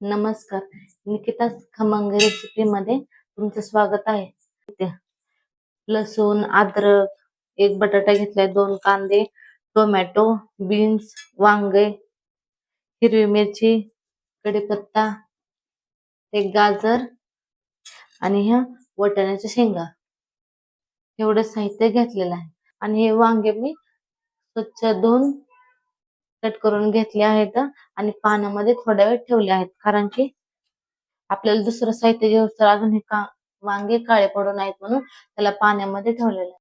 नमस्कार. निकिता's खमंग रेसिपी मध्ये तुमचं स्वागत आहे. इथे लसूण, अद्रक, एक बटाटा घेतलाय, 2 कांदे, टोमॅटो, बीन्स, वांगे, हिरवी मिरची, कढीपत्ता, एक गाजर आणि ह्या वाटाण्याच्या शेंगा एवढं साहित्य घेतलेलं आहे. आणि हे वांगे मी स्वच्छ धुवून कट करून घेतले आहेत आणि पाण्यामध्ये थोड्या वेळ ठेवले आहेत, कारण की आपल्याला दुसरं साहित्य घेऊन तर अजून हे वांगे काळे पडू नयेत म्हणून त्याला पाण्यामध्ये ठेवलेलं आहे.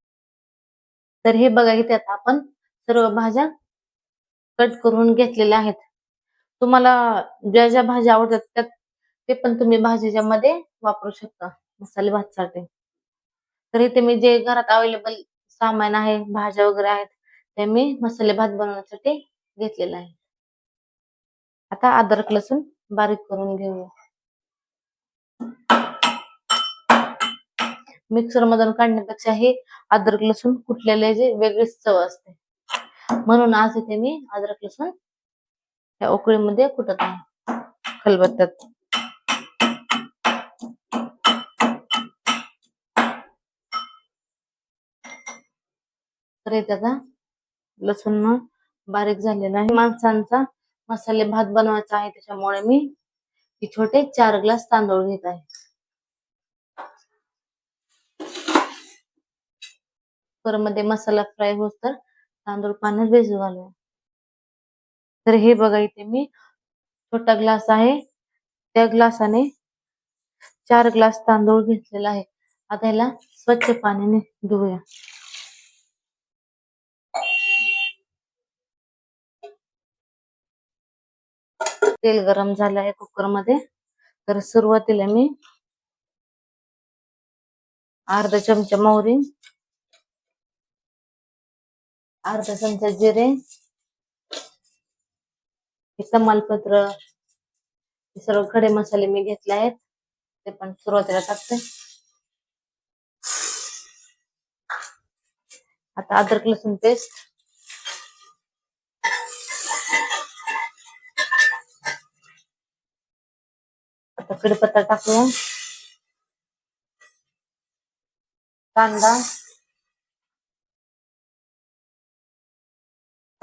तर हे बघा, इथे आता आपण सर्व भाज्या कट करून घेतलेल्या आहेत. तुम्हाला ज्या ज्या भाज्या आवडतात त्यात ते पण तुम्ही भाजीच्या मध्ये वापरू शकता मसाले भातसाठी. तर इथे मी जे घरात अवेलेबल सामान आहे, भाज्या वगैरे आहेत, ते मी मसाले भात बनवण्यासाठी घेतलेलं आहे. आता अद्रक लसूण बारीक करून घेऊया. मिक्सर मधून काढण्यापेक्षा हे अद्रक लसूण कुटलेले जे वेगळीच चव असते, म्हणून आज इथे मी अद्रक लसूण त्या उकळीमध्ये कुटत आहे खलबत्त्यात. तर इथे आता लसूण बारीक झालेला आहे. माणसांचा मसाले भात बनवायचा आहे, त्याच्यामुळे मी छोटे 4 ग्लास तांदूळ घेत आहे. कुकर मध्ये मसाला फ्राय होत तर तांदूळ पाण्यात भिजू घालूया. तर हे बघा, इथे मी छोटा ग्लास आहे, त्या ग्लासाने 4 ग्लास तांदूळ घेतलेला आहे. आता याला स्वच्छ पाण्याने धुवूया. तेल गरम झालं आहे कुकर मध्ये. तर सुरुवातीला मी अर्धा चमचा मोहरी, अर्धा चमचा जिरे, तमालपत्र, हे सर्व खडे मसाले मी घेतले आहेत, ते पण सुरुवातीला टाकते. आता अद्रक लसूण पेस्ट, आता कढीपत्ता टाकूया.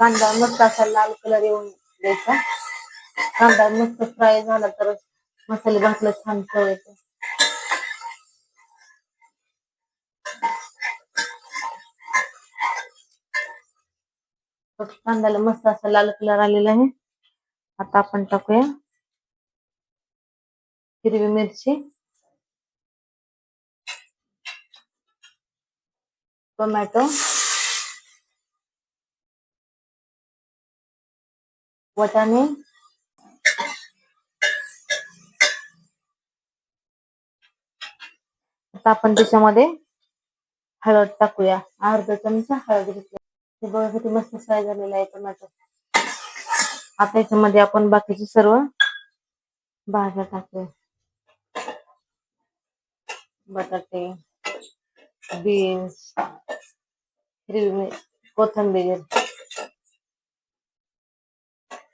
कांदा मस्त असा लाल कलर येऊन द्यायचा. कांदा मस्त फ्राय झाला तर मसाले भातला छान चव येते. कांद्याला मस्त असा लाल कलर आलेला आहे. आता आपण टाकूया हिरवी मिरची, टोमॅटो, वाटाणे, आता आपण त्याच्यामध्ये हळद टाकूया. अर्धा चमचा हळद घेतली. हे बघा किती मस्त फ्राय झालेला आहे टोमॅटो. आता याच्यामध्ये आपण बाकीचे सर्व भाज्या टाकूया. बटाटे, बीन्स, हिरवी कोथिंबीर,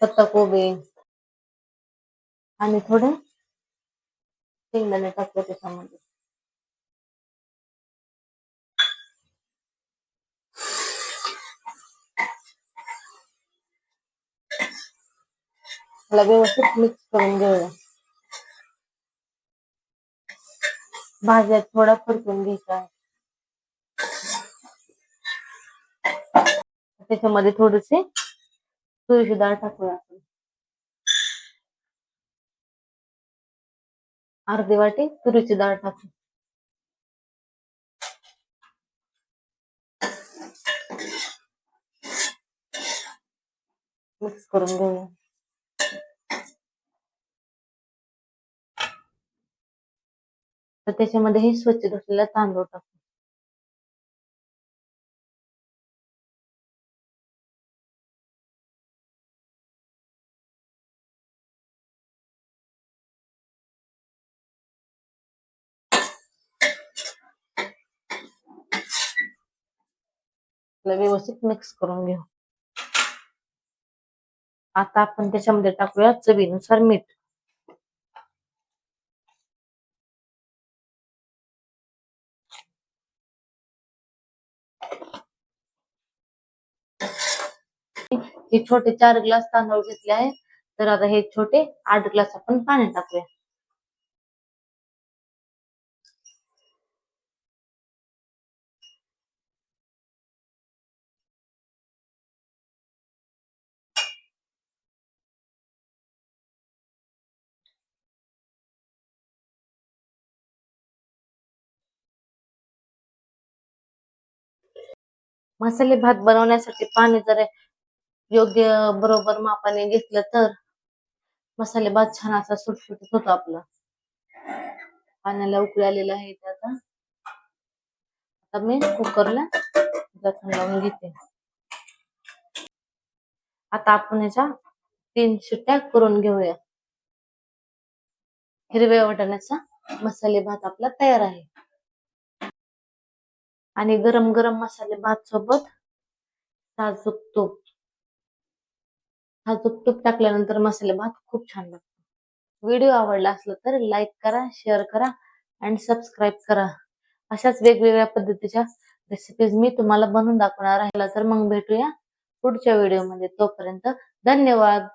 पत्ताकोबी आणि थोडे शेंगदाणे टाकूया त्याच्यामध्ये. त्याला व्यवस्थित मिक्स करून घेऊया. भाज्या थोडा परतून घ्यायच्या आहे. त्याच्यामध्ये थोडीशी तुरीची डाळ टाकूया आपण. अर्धी वाटी तुरीची डाळ टाकू. मिक्स करून घेऊया. तर त्याच्यामध्ये हे स्वच्छ धुतलेला तांदूळ टाकू. व्यवस्थित मिक्स करून घेऊ. आता आपण त्याच्यामध्ये टाकूया चवीनुसार मीठ. हे छोटे 4 ग्लास तांदूळ घेतले आहे, तर आता हे छोटे 8 ग्लास आपण पाणी टाकूया. मसाले भात बनवण्यासाठी पाणी जर योग्य बरोबर मापाने घेतलं तर मसाले भात छान असा सुटसुटीत होतो आपला. पाण्याला उकळी आलेली आहे इथे आता. आता मी कुकरला झाकण लावून घेते. आता आपण याच्या 3 शिट्ट्या करून घेऊया. हिरव्या वाटाण्याचा मसाले भात आपला तयार आहे. आणि गरम गरम मसाले भात सोबत साजूक तूप टाकल्यानंतर मसाले भात खूप छान लागतो. व्हिडिओ आवडला असला तर लाईक करा, शेअर करा आणि सबस्क्राईब करा. अशाच वेगवेगळ्या पद्धतीच्या रेसिपीज मी तुम्हाला बनवून दाखवणार आहे. तर मग भेटूया पुढच्या व्हिडिओमध्ये. तोपर्यंत धन्यवाद.